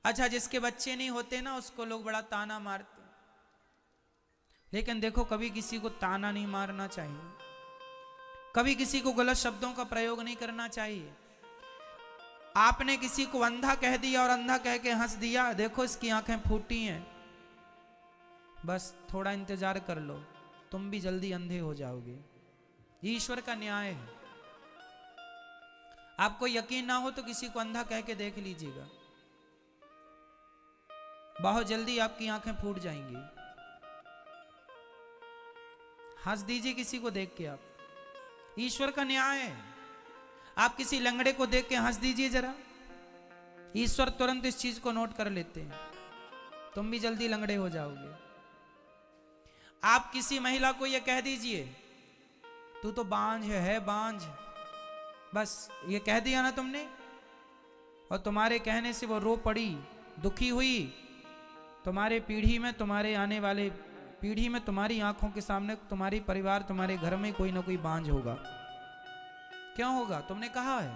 अच्छा, जिसके बच्चे नहीं होते ना उसको लोग बड़ा ताना मारते, लेकिन देखो कभी किसी को ताना नहीं मारना चाहिए, कभी किसी को गलत शब्दों का प्रयोग नहीं करना चाहिए। आपने किसी को अंधा कह दिया और अंधा कह के हंस दिया, देखो इसकी आंखें फूटी हैं, बस थोड़ा इंतजार कर लो, तुम भी जल्दी अंधे हो जाओगे। ईश्वर का न्याय है। आपको यकीन ना हो तो किसी को अंधा कह के देख लीजिएगा, बहुत जल्दी आपकी आंखें फूट जाएंगी। हंस दीजिए किसी को देख के, आप, ईश्वर का न्याय है। आप किसी लंगड़े को देख के हंस दीजिए जरा, ईश्वर तुरंत इस चीज को नोट कर लेते हैं, तुम भी जल्दी लंगड़े हो जाओगे। आप किसी महिला को यह कह दीजिए तू तो बांझ है बांझ, बस ये कह दिया ना तुमने, और तुम्हारे कहने से वो रो पड़ी, दुखी हुई, तुम्हारे पीढ़ी में, तुम्हारे आने वाले पीढ़ी में, तुम्हारी आंखों के सामने तुम्हारी परिवार, तुम्हारे घर में कोई ना कोई बांझ होगा। क्यों होगा? तुमने कहा है।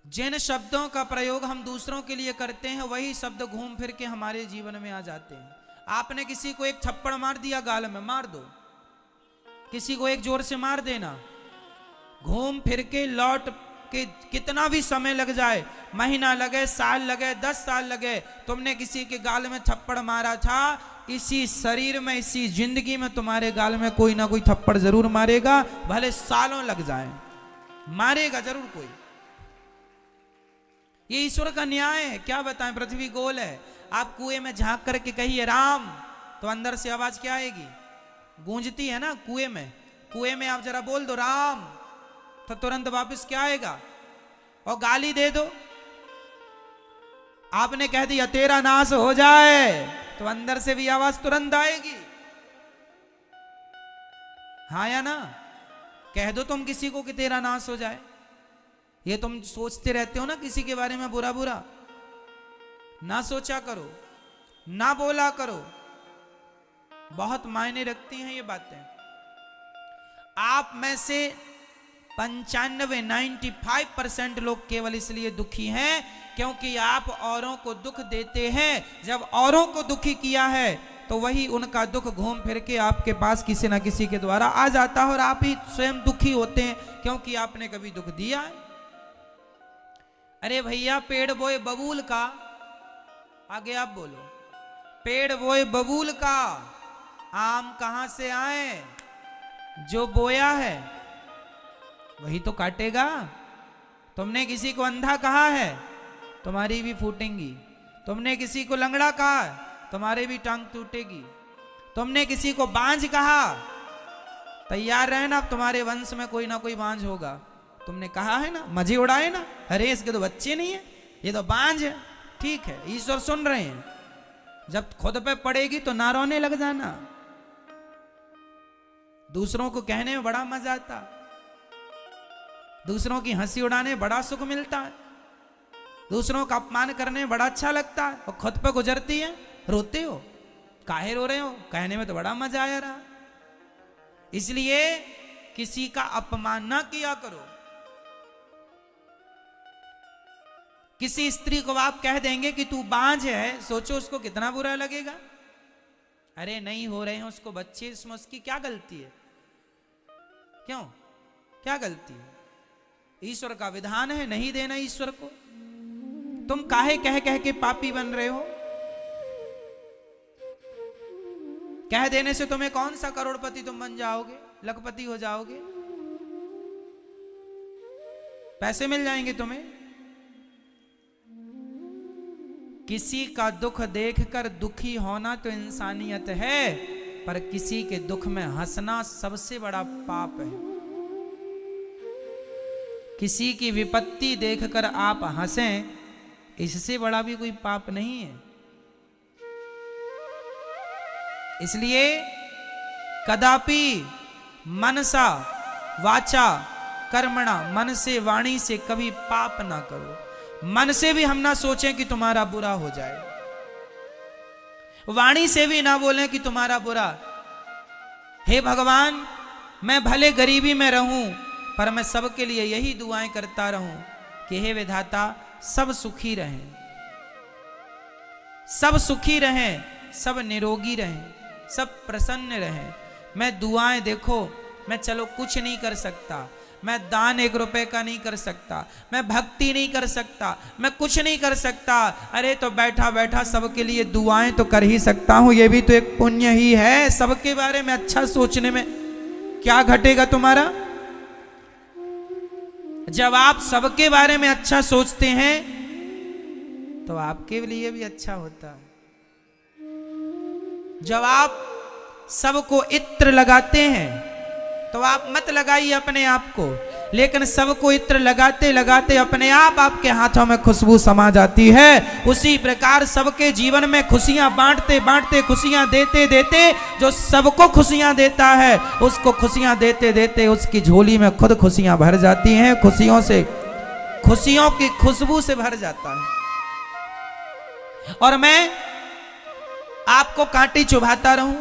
जिन शब्दों का प्रयोग हम दूसरों के लिए करते हैं वही शब्द घूम फिर के हमारे जीवन में आ जाते हैं। आपने किसी को एक थप्पड़ मार दिया, गाल में मार दो, किसी को एक जोर से मार देना, घूम फिर के लौट के कितना भी समय लग जाए, महीना लगे, साल लगे, 10 साल लगे, तुमने किसी के गाल में थप्पड़ मारा था, इसी शरीर में, इसी जिंदगी में तुम्हारे गाल में कोई ना कोई थप्पड़ जरूर मारेगा, भले सालों लग जाए, मारेगा जरूर कोई। ये ईश्वर का न्याय है। क्या बताएं, पृथ्वी गोल है। आप कुएं में झांक करके कहिए राम, तो अंदर से आवाज क्या आएगी? गूंजती है ना कुएं में। कुएं में आप जरा बोल दो राम, तो तुरंत वापस क्या आएगा? और गाली दे दो, आपने कह दिया तेरा नाश हो जाए, तो अंदर से भी आवाज तुरंत आएगी, हाँ या ना? कह दो तुम किसी को कि तेरा नाश हो जाए, ये तुम सोचते रहते हो ना किसी के बारे में बुरा बुरा, ना सोचा करो, ना बोला करो, बहुत मायने रखती हैं ये बातें। आप में से 95% लोग केवल इसलिए दुखी हैं क्योंकि आप औरों को दुख देते हैं। जब औरों को दुखी किया है तो वही उनका दुख घूम फिर के आपके पास किसी ना किसी के द्वारा आ जाता है, और आप ही स्वयं दुखी होते हैं क्योंकि आपने कभी दुख दिया है। अरे भैया, पेड़ बोए बबूल का, आगे आप बोलो, पेड़ बोए बबूल का, आम कहां से आए? जो बोया है वही तो काटेगा। तुमने किसी को अंधा कहा है, तुम्हारी भी फूटेंगी। तुमने किसी को लंगड़ा कहा, तुम्हारी भी टांग टूटेगी। तुमने किसी को बांझ कहा, तैयार रहना, तुम्हारे वंश में कोई ना कोई बांझ होगा। तुमने कहा है ना, मजे उड़ाए ना, अरे इसके तो बच्चे नहीं है, ये तो बांझ है। ठीक है, ईश्वर सुन रहे हैं। जब खुद पे पड़ेगी तो ना रोने लग जाना। दूसरों को कहने में बड़ा मजा आता, दूसरों की हंसी उड़ाने बड़ा सुख मिलता है, दूसरों का अपमान करने में बड़ा अच्छा लगता है, और खुद पे गुजरती है रोते हो, काहे रो रहे हो? कहने में तो बड़ा मजा आया रहा। इसलिए किसी का अपमान ना किया करो। किसी स्त्री को आप कह देंगे कि तू बांझ है, सोचो उसको कितना बुरा लगेगा। अरे नहीं हो रहे हैं उसको बच्चे, इसमें उसकी क्या गलती है? क्यों, क्या गलती है? ईश्वर का विधान है नहीं देना ईश्वर को। तुम काहे कह कह के पापी बन रहे हो? कह देने से तुम्हें कौन सा करोड़पति तुम बन जाओगे, लखपति हो जाओगे, पैसे मिल जाएंगे तुम्हें। किसी का दुख देखकर दुखी होना तो इंसानियत है, पर किसी के दुख में हंसना सबसे बड़ा पाप है। किसी की विपत्ति देखकर आप हंसें, इससे बड़ा भी कोई पाप नहीं है। इसलिए कदापि मनसा वाचा कर्मणा, मन से वाणी से कभी पाप ना करो। मन से भी हम ना सोचें कि तुम्हारा बुरा हो जाए, वाणी से भी ना बोलें कि तुम्हारा बुरा। हे भगवान, मैं भले गरीबी में रहूं पर मैं सबके लिए यही दुआएं करता रहूं कि हे विधाता, सब सुखी रहें, सब सुखी रहें, सब निरोगी रहें, सब प्रसन्न रहें। मैं दुआएं देखो, मैं चलो कुछ नहीं कर सकता, मैं दान 1 रुपए का नहीं कर सकता, मैं भक्ति नहीं कर सकता, मैं कुछ नहीं कर सकता, अरे तो बैठा बैठा सबके लिए दुआएं तो कर ही सकता हूं, ये भी तो एक पुण्य ही है। सबके बारे में अच्छा सोचने में क्या घटेगा तुम्हारा? जब आप सबके बारे में अच्छा सोचते हैं तो आपके लिए भी अच्छा होता है। जब आप सबको इत्र लगाते हैं तो आप मत लगाइए अपने आप को, लेकिन सबको इत्र लगाते लगाते अपने आप आपके हाथों में खुशबू समा जाती है। उसी प्रकार सबके जीवन में खुशियां बांटते बांटते, खुशियां देते देते, जो सबको खुशियां देता है उसको खुशियां देते देते उसकी झोली में खुद खुशियां भर जाती हैं, खुशियों से, खुशियों की खुशबू से भर जाता है। और मैं आपको कांटे चुभाता रहूं,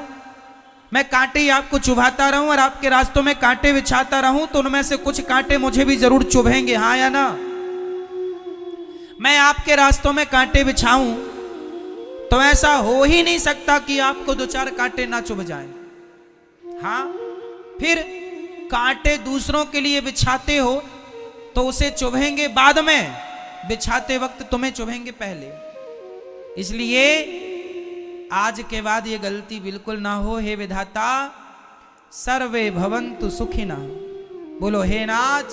मैं कांटे ही आपको चुभाता रहूं और आपके रास्तों में कांटे बिछाता रहूं, तो उनमें से कुछ कांटे मुझे भी जरूर चुभेंगे, हाँ या ना? मैं आपके रास्तों में कांटे बिछाऊं तो ऐसा हो ही नहीं सकता कि आपको 2-4 कांटे ना चुभ जाएं। हाँ, फिर कांटे दूसरों के लिए बिछाते हो तो उसे चुभेंगे बाद में, बिछाते वक्त तुम्हें चुभेंगे पहले। इसलिए आज के बाद ये गलती बिल्कुल ना हो। हे विधाता, सर्वे भवन्तु सुखिनः, बोलो हे नाथ,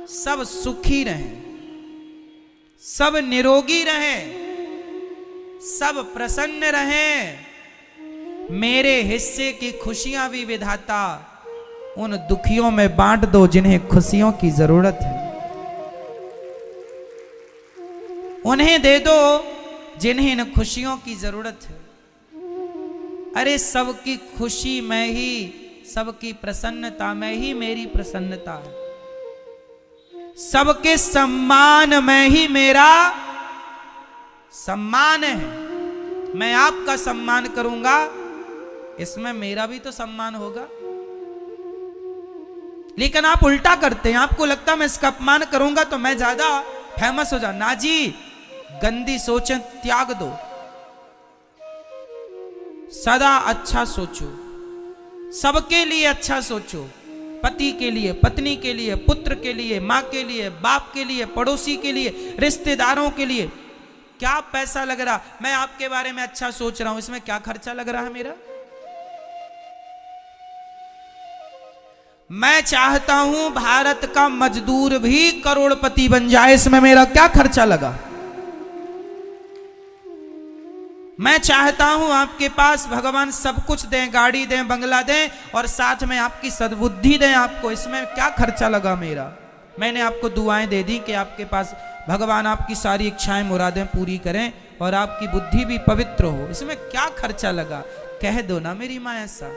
सब सुखी रहें, सब निरोगी रहें, सब प्रसन्न रहें। मेरे हिस्से की खुशियां भी विधाता उन दुखियों में बांट दो जिन्हें खुशियों की जरूरत है, उन्हें दे दो जिन्हें इन खुशियों की जरूरत है। अरे सबकी खुशी में ही, सबकी प्रसन्नता में ही मेरी प्रसन्नता है, सबके सम्मान में ही मेरा सम्मान है। मैं आपका सम्मान करूंगा, इसमें मेरा भी तो सम्मान होगा। लेकिन आप उल्टा करते हैं, आपको लगता है मैं इसका अपमान करूंगा तो मैं ज्यादा फेमस हो जाऊं। ना जी, गंदी सोचें त्याग दो, सदा अच्छा सोचो, सबके लिए अच्छा सोचो, पति के लिए, पत्नी के लिए, पुत्र के लिए, माँ के लिए, बाप के लिए, पड़ोसी के लिए, रिश्तेदारों के लिए। क्या पैसा लग रहा, मैं आपके बारे में अच्छा सोच रहा हूं, इसमें क्या खर्चा लग रहा है मेरा? मैं चाहता हूं भारत का मजदूर भी करोड़पति बन जाए, इसमें मेरा क्या खर्चा लगा? मैं चाहता हूं आपके पास भगवान सब कुछ दें, गाड़ी दें, बंगला दें और साथ में आपकी सद्बुद्धि दें आपको, इसमें क्या खर्चा लगा मेरा? मैंने आपको दुआएं दे दी कि आपके पास भगवान आपकी सारी इच्छाएं मुरादें पूरी करें और आपकी बुद्धि भी पवित्र हो, इसमें क्या खर्चा लगा? कह दो ना मेरी मां ऐसा।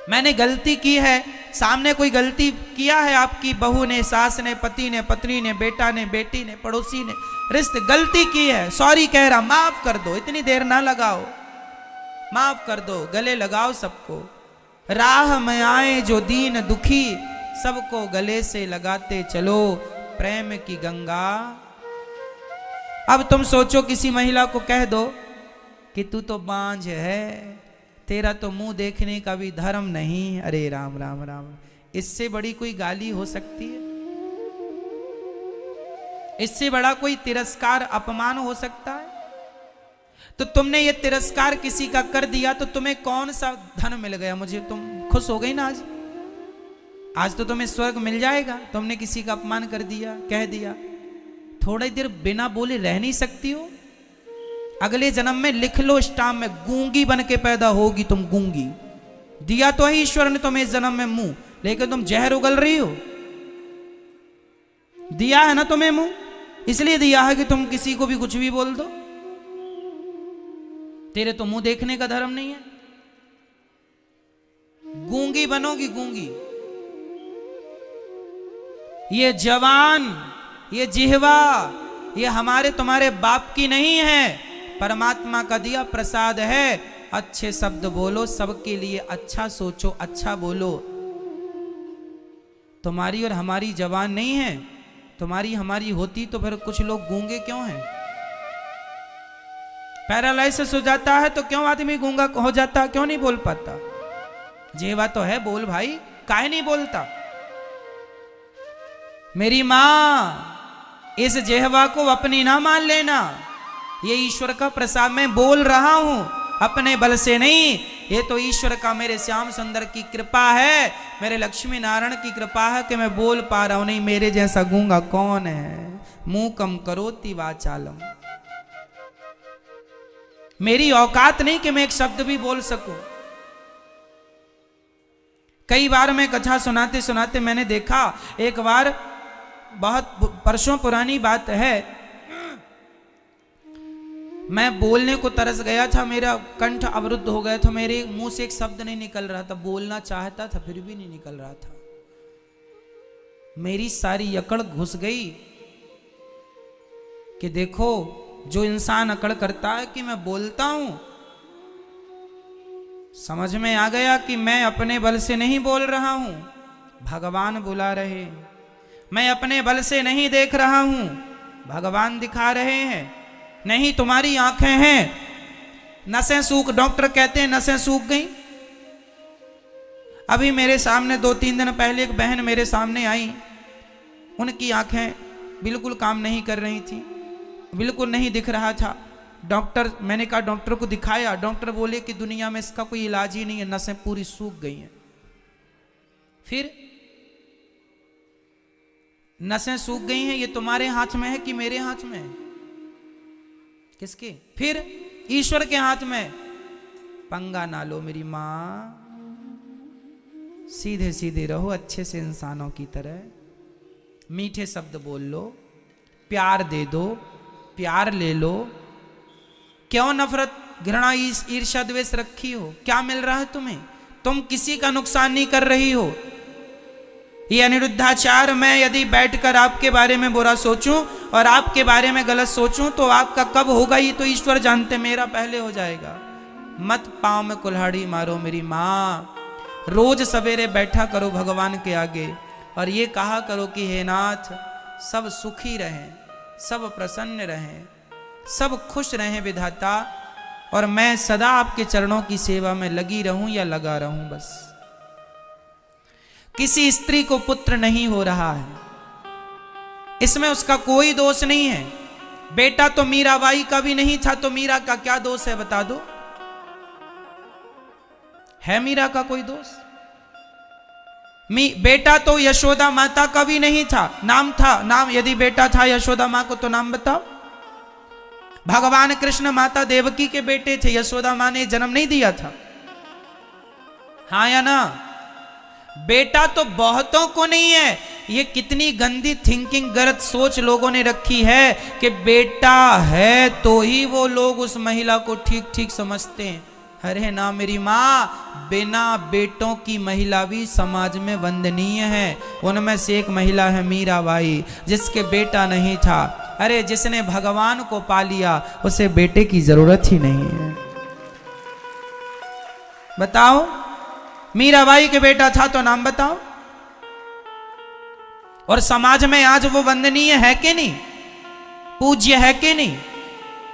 मैंने गलती की है, सामने कोई गलती किया है, आपकी बहू ने, सास ने, पति ने, पत्नी ने, बेटा ने, बेटी ने, पड़ोसी ने, रिश्ते, गलती की है, सॉरी कह रहा, माफ कर दो, इतनी देर ना लगाओ, माफ कर दो, गले लगाओ सबको। राह में आए जो दीन दुखी, सबको गले से लगाते चलो, प्रेम की गंगा। अब तुम सोचो किसी महिला को कह दो कि तू तो बांझ है, तेरा तो मुंह देखने का भी धर्म नहीं। अरे राम राम राम, इससे बड़ी कोई गाली हो सकती है? इससे बड़ा कोई तिरस्कार, अपमान हो सकता है? तो तुमने ये तिरस्कार किसी का कर दिया तो तुम्हें कौन सा धन मिल गया? मुझे तुम खुश हो गई ना आज? आज तो तुम्हें स्वर्ग मिल जाएगा। तुमने किसी का अपमान कर दिया, कह दिया, थोड़ी देर बिना बोले रह नहीं सकती हो? अगले जन्म में लिख लो स्टाम्प में, गूंगी बन के पैदा होगी तुम, गूंगी। दिया तो है ईश्वर ने तुम्हें इस जन्म में मुंह, लेकिन तुम जहर उगल रही हो। दिया है ना तुम्हें मुंह, इसलिए दिया है कि तुम किसी को भी कुछ भी बोल दो। तेरे तो मुंह देखने का धर्म नहीं है, गूंगी बनोगी, गूंगी। ये जवान, ये जिह्वा, ये हमारे तुम्हारे बाप की नहीं है, परमात्मा का दिया प्रसाद है। अच्छे शब्द बोलो, सबके लिए अच्छा सोचो, अच्छा बोलो। तुम्हारी और हमारी जवान नहीं है, तुम्हारी हमारी होती तो फिर कुछ लोग गूंगे क्यों हैं? पैरालाइसिस हो जाता है तो क्यों आदमी गूंगा हो जाता, क्यों नहीं बोल पाता? जेवा तो है, बोल भाई, काहे नहीं बोलता? मेरी मां, इस जेहवा को अपनी ना मान लेना, ये ईश्वर का प्रसाद। मैं बोल रहा हूं अपने बल से नहीं, ये तो ईश्वर का, मेरे श्याम सुंदर की कृपा है, मेरे लक्ष्मी नारायण की कृपा है कि मैं बोल पा रहा हूं। नहीं मेरे जैसा गूंगा कौन है? मुंह कम करोति वाचालम। मेरी औकात नहीं कि मैं एक शब्द भी बोल सकूं। कई बार मैं कथा सुनाते सुनाते मैंने देखा, एक बार बहुत वर्षों पुरानी बात है, मैं बोलने को तरस गया था, मेरा कंठ अवरुद्ध हो गया था, मेरे मुंह से एक शब्द नहीं निकल रहा था, बोलना चाहता था फिर भी नहीं निकल रहा था। मेरी सारी अकड़ घुस गई कि देखो, जो इंसान अकड़ करता है कि मैं बोलता हूं, समझ में आ गया कि मैं अपने बल से नहीं बोल रहा हूं, भगवान बुला रहे। मैं अपने बल से नहीं देख रहा हूं, भगवान दिखा रहे हैं। नहीं तुम्हारी आंखें हैं, नसें सूख, डॉक्टर कहते हैं नसें सूख गई। अभी मेरे सामने 2-3 दिन पहले एक बहन मेरे सामने आई, उनकी आंखें बिल्कुल काम नहीं कर रही थी, बिल्कुल नहीं दिख रहा था। डॉक्टर, मैंने कहा डॉक्टर को दिखाया, डॉक्टर बोले कि दुनिया में इसका कोई इलाज ही नहीं है, नसें पूरी सूख गई हैं। फिर नसें सूख गई हैं, ये तुम्हारे हाथ में है कि मेरे हाथ में है? किसके? फिर ईश्वर के हाथ में। पंगा ना लो मेरी मां, सीधे सीधे रहो, अच्छे से इंसानों की तरह, मीठे शब्द बोल लो, प्यार दे दो, प्यार ले लो। क्यों नफरत, घृणा, ईर्ष्या, द्वेष रखी हो? क्या मिल रहा है तुम्हें? तुम किसी का नुकसान नहीं कर रही हो। ये अनिरुद्धाचार, मैं यदि बैठकर आपके बारे में बुरा सोचूं और आपके बारे में गलत सोचूं तो आपका कब होगा ये तो ईश्वर जानते, मेरा पहले हो जाएगा। मत पांव में कुल्हाड़ी मारो मेरी मां। रोज सवेरे बैठा करो भगवान के आगे और ये कहा करो कि हे नाथ, सब सुखी रहें, सब प्रसन्न रहें, सब खुश रहें विधाता, और मैं सदा आपके चरणों की सेवा में लगी रहूं या लगा रहूं बस। किसी स्त्री को पुत्र नहीं हो रहा है, इसमें उसका कोई दोष नहीं है। बेटा तो मीराबाई का भी नहीं था, तो मीरा का क्या दोष है बता दो? है मीरा का कोई दोष? बेटा तो यशोदा माता का भी नहीं था, नाम था, नाम यदि बेटा था यशोदा मां को तो नाम बताओ। भगवान कृष्ण माता देवकी के बेटे थे, यशोदा मां ने जन्म नहीं दिया था, हाँ या ना? बेटा तो बहुतों को नहीं है। ये कितनी गंदी थिंकिंग, गलत सोच लोगों ने रखी है कि बेटा है तो ही वो लोग उस महिला को ठीक ठीक समझते हैं। अरे ना मेरी माँ, बिना बेटों की महिला भी समाज में वंदनीय है। उनमें से एक महिला है मीराबाई, जिसके बेटा नहीं था। अरे जिसने भगवान को पा लिया उसे बेटे की जरूरत ही नहीं है। बताओ, मीराबाई के बेटा था तो नाम बताओ। और समाज में आज वो वंदनीय है कि नहीं, पूज्य है कि नहीं?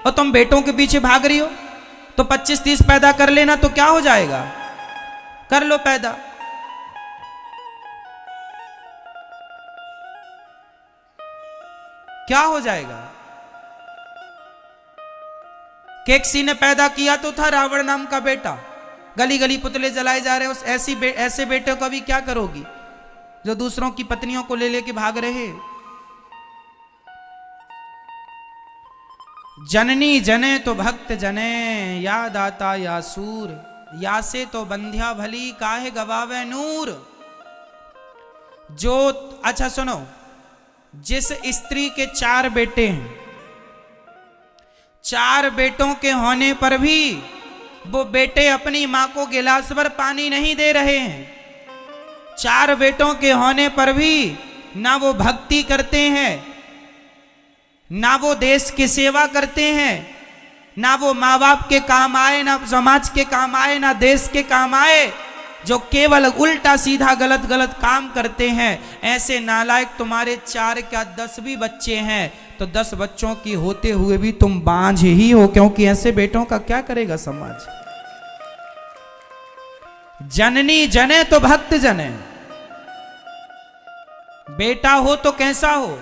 और तुम बेटों के पीछे भाग रही हो। तो 25-30 पैदा कर लेना तो क्या हो जाएगा? कर लो पैदा। क्या हो जाएगा? किसी ने पैदा किया तो था रावण नाम का बेटा, गली गली पुतले जलाए जा रहे हैं। ऐसे बेटे को भी क्या करोगी जो दूसरों की पत्नियों को ले लेके भाग रहे? जननी जने तो भक्त जने, या दाता या सूर, या से तो बंध्या भली, काहे गवावे नूर। जो, अच्छा सुनो, जिस स्त्री के 4 बेटे हैं, 4 बेटों के होने पर भी वो बेटे अपनी मां को गिलास भर पानी नहीं दे रहे हैं। 4 बेटों के होने पर भी ना वो भक्ति करते हैं, ना वो देश की सेवा करते हैं, ना वो माँ बाप के काम आए, ना समाज के काम आए, ना देश के काम आए। जो केवल उल्टा सीधा गलत गलत काम करते हैं, ऐसे नालायक तुम्हारे 4 क्या 10 भी बच्चे हैं तो 10 बच्चों की होते हुए भी तुम बांझ ही हो, क्योंकि ऐसे बेटों का क्या करेगा समाज। जननी जने तो भक्त जने, बेटा हो तो कैसा हो,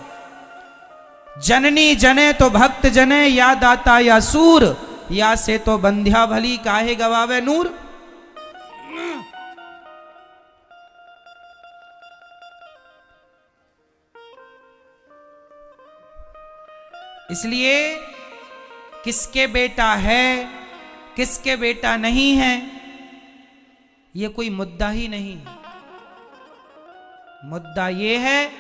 जननी जने तो भक्त जने, या दाता या सूर, या से तो बंध्या भली काहे गवावे नूर। इसलिए किसके बेटा है किसके बेटा नहीं है ये कोई मुद्दा ही नहीं है। मुद्दा ये है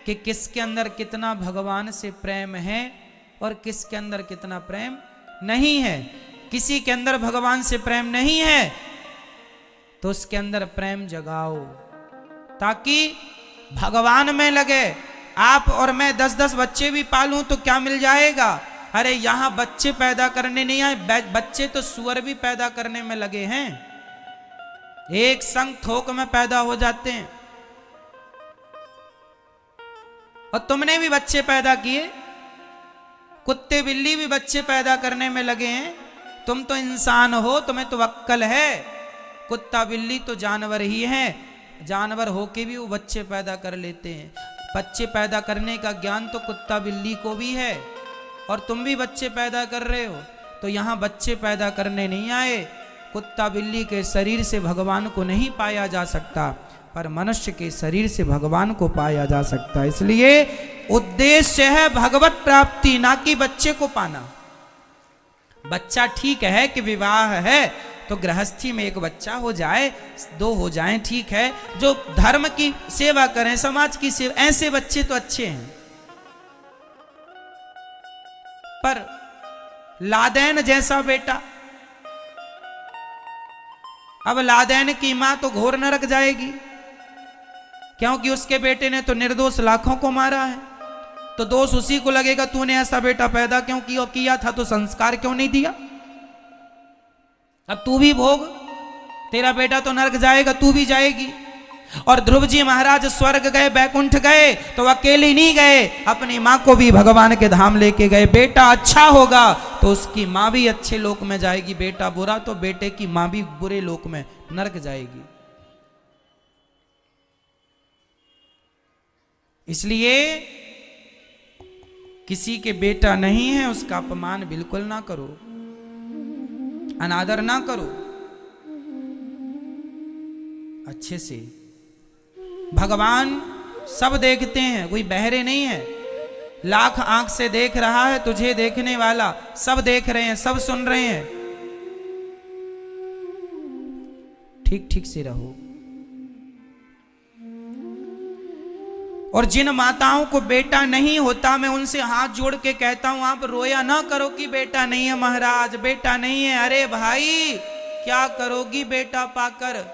कि किसके अंदर कितना भगवान से प्रेम है और किसके अंदर कितना प्रेम नहीं है। किसी के अंदर भगवान से प्रेम नहीं है तो उसके अंदर प्रेम जगाओ, ताकि भगवान में लगे। आप और मैं 10-10 बच्चे भी पालूं तो क्या मिल जाएगा। अरे यहां बच्चे पैदा करने नहीं आए, बच्चे तो सुअर भी पैदा करने में लगे हैं, एक संग थोक में पैदा हो जाते हैं। और तुमने भी बच्चे पैदा किए, कुत्ते बिल्ली भी बच्चे पैदा करने में लगे हैं। तुम तो इंसान हो, तुम्हें तो अक्ल है। कुत्ता बिल्ली तो जानवर ही है, जानवर होके भी वो बच्चे पैदा कर लेते हैं। बच्चे पैदा करने का ज्ञान तो कुत्ता बिल्ली को भी है, और तुम भी बच्चे पैदा कर रहे हो। तो यहां बच्चे पैदा करने नहीं आए। कुत्ता बिल्ली के शरीर से भगवान को नहीं पाया जा सकता, पर मनुष्य के शरीर से भगवान को पाया जा सकता है। इसलिए उद्देश्य है भगवत प्राप्ति, ना कि बच्चे को पाना। बच्चा ठीक है कि विवाह है तो गृहस्थी में एक बच्चा हो जाए, 2 हो जाएं, ठीक है। जो धर्म की सेवा करें, समाज की सेवा, ऐसे बच्चे तो अच्छे हैं। पर लादेन जैसा बेटा, अब लादेन की मां तो घोर नरक जाएगी, क्योंकि उसके बेटे ने तो निर्दोष लाखों को मारा है। तो दोष उसी को लगेगा, तूने ऐसा बेटा पैदा क्यों किया था, तो संस्कार क्यों नहीं दिया। अब तू भी भोग, तेरा बेटा तो नरक जाएगा, तू भी जाएगी। और ध्रुव जी महाराज स्वर्ग गए, बैकुंठ गए तो अकेले नहीं गए, अपनी मां को भी भगवान के धाम लेके गए। बेटा अच्छा होगा तो उसकी मां भी अच्छे लोक में जाएगी, बेटा बुरा तो बेटे की मां भी बुरे लोक में नरक जाएगी। इसलिए किसी के बेटा नहीं है उसका अपमान बिल्कुल ना करो, अनादर ना करो। अच्छे से भगवान सब देखते हैं, कोई बहरे नहीं है। लाख आंख से देख रहा है तुझे देखने वाला, सब देख रहे हैं, सब सुन रहे हैं। ठीक ठीक से रहो। और जिन माताओं को बेटा नहीं होता, मैं उनसे हाथ जोड़ के कहता हूं, आप रोया ना करो कि बेटा नहीं है महाराज, बेटा नहीं है। अरे भाई क्या करोगी बेटा पाकर।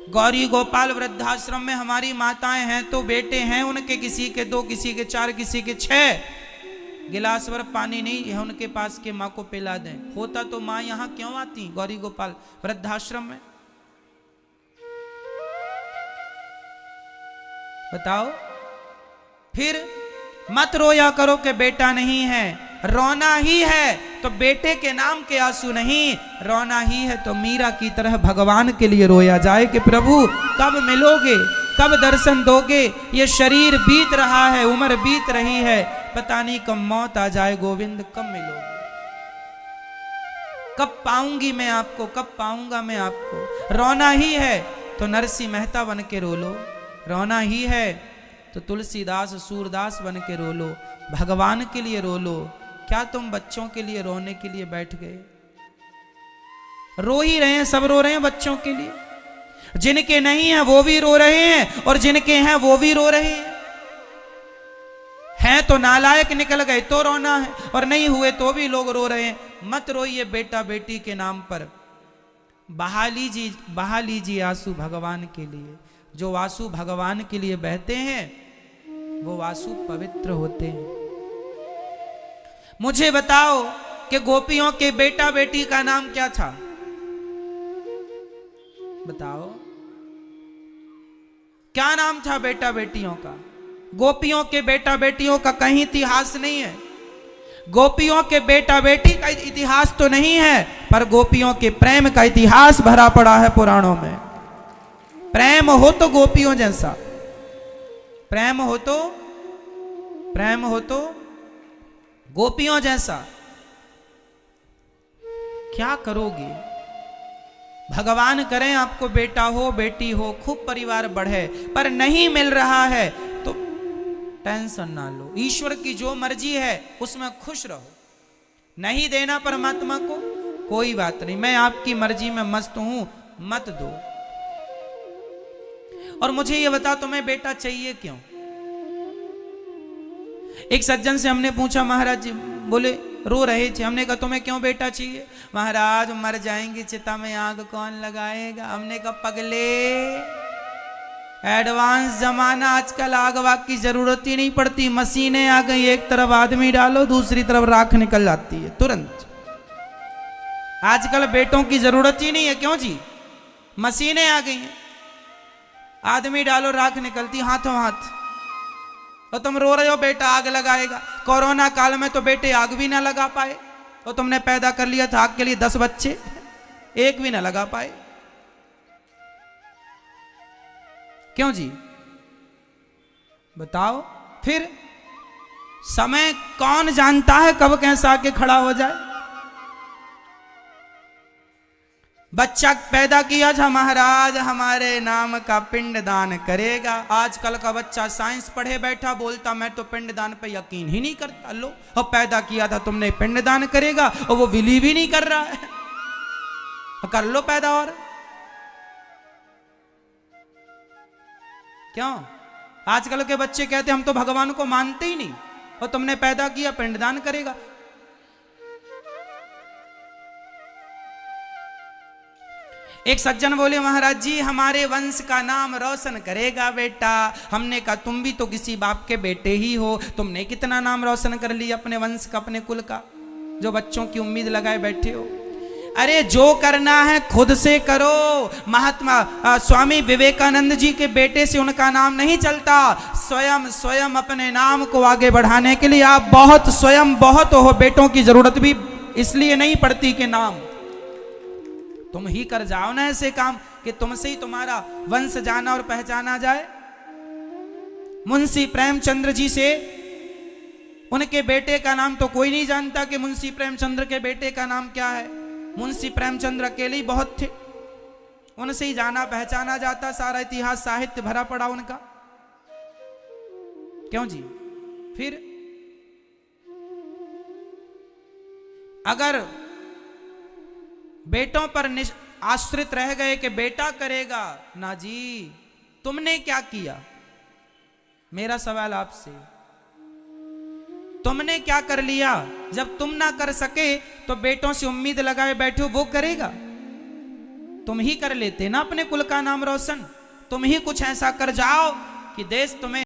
गौरी गोपाल वृद्धाश्रम में हमारी माताएं हैं तो बेटे हैं उनके, किसी के 2, किसी के 4, किसी के 6 गिलास भर पानी नहीं है उनके पास के माँ को पिला दें। होता तो माँ यहाँ क्यों आती गौरी गोपाल वृद्धाश्रम में, बताओ। फिर मत रोया करो कि बेटा नहीं है। रोना ही है तो बेटे के नाम के आंसू नहीं, रोना ही है तो मीरा की तरह भगवान के लिए रोया जाए कि प्रभु कब मिलोगे, कब दर्शन दोगे। ये शरीर बीत रहा है, उम्र बीत रही है, पता नहीं कब मौत आ जाए गोविंद, कब मिलोगे, कब पाऊंगी मैं आपको, कब पाऊंगा मैं आपको। रोना ही है तो नरसिंह मेहता बन के रो लो, रोना ही है तो तुलसीदास सूरदास बन के रो लो, भगवान के लिए रो लो। क्या तुम बच्चों के लिए रोने के लिए बैठ गए। रो ही रहे हैं, सब रो रहे हैं बच्चों के लिए। जिनके नहीं है वो भी रो रहे हैं और जिनके हैं वो भी रो रहे हैं तो नालायक निकल गए तो रोना है, और नहीं हुए तो भी लोग रो रहे हैं। मत रोइए बेटा बेटी के नाम पर, बहा लीजिए आंसू भगवान के लिए। जो आंसू भगवान के लिए बहते हैं वो आंसू पवित्र होते हैं। मुझे बताओ कि गोपियों के बेटा बेटी का नाम क्या था। बताओ क्या नाम था बेटा बेटियों का? गोपियों के बेटा बेटियों का कहीं इतिहास नहीं है। गोपियों के बेटा बेटी का इतिहास तो नहीं है, पर गोपियों के प्रेम का इतिहास भरा पड़ा है पुराणों में। प्रेम हो तो गोपियों जैसा, प्रेम हो तो गोपियों जैसा। क्या करोगे? भगवान करें आपको बेटा हो बेटी हो, खूब परिवार बढ़े, पर नहीं मिल रहा है तो टेंशन ना लो। ईश्वर की जो मर्जी है उसमें खुश रहो। नहीं देना परमात्मा को, कोई बात नहीं, मैं आपकी मर्जी में मस्त हूं, मत दो। और मुझे ये बता, तुम्हें बेटा चाहिए क्यों? एक सज्जन से हमने पूछा, महाराज जी, बोले रो रहे थे, हमने कहा तुम्हें क्यों बेटा चाहिए? महाराज मर जाएंगे, चिता में आग कौन लगाएगा? हमने कहा पगले, एडवांस जमाना, आजकल आग वाग की जरूरत ही नहीं पड़ती, मशीनें आ गई, एक तरफ आदमी डालो दूसरी तरफ राख निकल जाती है तुरंत। आजकल बेटों की जरूरत ही नहीं है, क्यों जी? मशीनें आ गई हैं, आदमी डालो राख निकलती हाथों हाथ। और तुम रो रहे हो बेटा आग लगाएगा। कोरोना काल में तो बेटे आग भी ना लगा पाए, और तुमने पैदा कर लिया था आग के लिए 10 बच्चे, एक भी ना लगा पाए। क्यों जी? बताओ। फिर समय कौन जानता है कब कैसा आके खड़ा हो जाए। बच्चा पैदा किया था, महाराज हमारे नाम का पिंड दान करेगा। आजकल का बच्चा साइंस पढ़े बैठा, बोलता मैं तो पिंड दान पे यकीन ही नहीं करता। लो, और पैदा किया था तुमने, पिंड दान करेगा, और वो बिलीव ही नहीं कर रहा है। कर लो पैदा। और क्यों? आजकल के बच्चे कहते हम तो भगवान को मानते ही नहीं, और तुमने पैदा किया पिंड दान करेगा। एक सज्जन बोले, महाराज जी हमारे वंश का नाम रोशन करेगा बेटा। हमने कहा तुम भी तो किसी बाप के बेटे ही हो, तुमने कितना नाम रोशन कर लिया अपने वंश का, अपने कुल का, जो बच्चों की उम्मीद लगाए बैठे हो। अरे जो करना है खुद से करो। महात्मा स्वामी विवेकानंद जी के बेटे से उनका नाम नहीं चलता। स्वयं अपने नाम को आगे बढ़ाने के लिए आप स्वयं बहुत हो। बेटों की जरूरत भी इसलिए नहीं पड़ती कि नाम तुम ही कर जाओ ना ऐसे काम कि तुमसे ही तुम्हारा वंश जाना और पहचाना जाए। मुंशी प्रेमचंद्र जी से उनके बेटे का नाम तो कोई नहीं जानता कि मुंशी प्रेमचंद्र के बेटे का नाम क्या है। मुंशी प्रेमचंद्र अकेले ही बहुत थे, उनसे ही जाना पहचाना जाता। सारा इतिहास साहित्य भरा पड़ा उनका। क्यों जी? फिर अगर बेटों पर आश्रित रह गए कि बेटा करेगा, ना जी, तुमने क्या किया? मेरा सवाल आपसे, तुमने क्या कर लिया? जब तुम ना कर सके तो बेटों से उम्मीद लगाए बैठो वो करेगा। तुम ही कर लेते ना अपने कुल का नाम रोशन। तुम ही कुछ ऐसा कर जाओ कि देश तुम्हें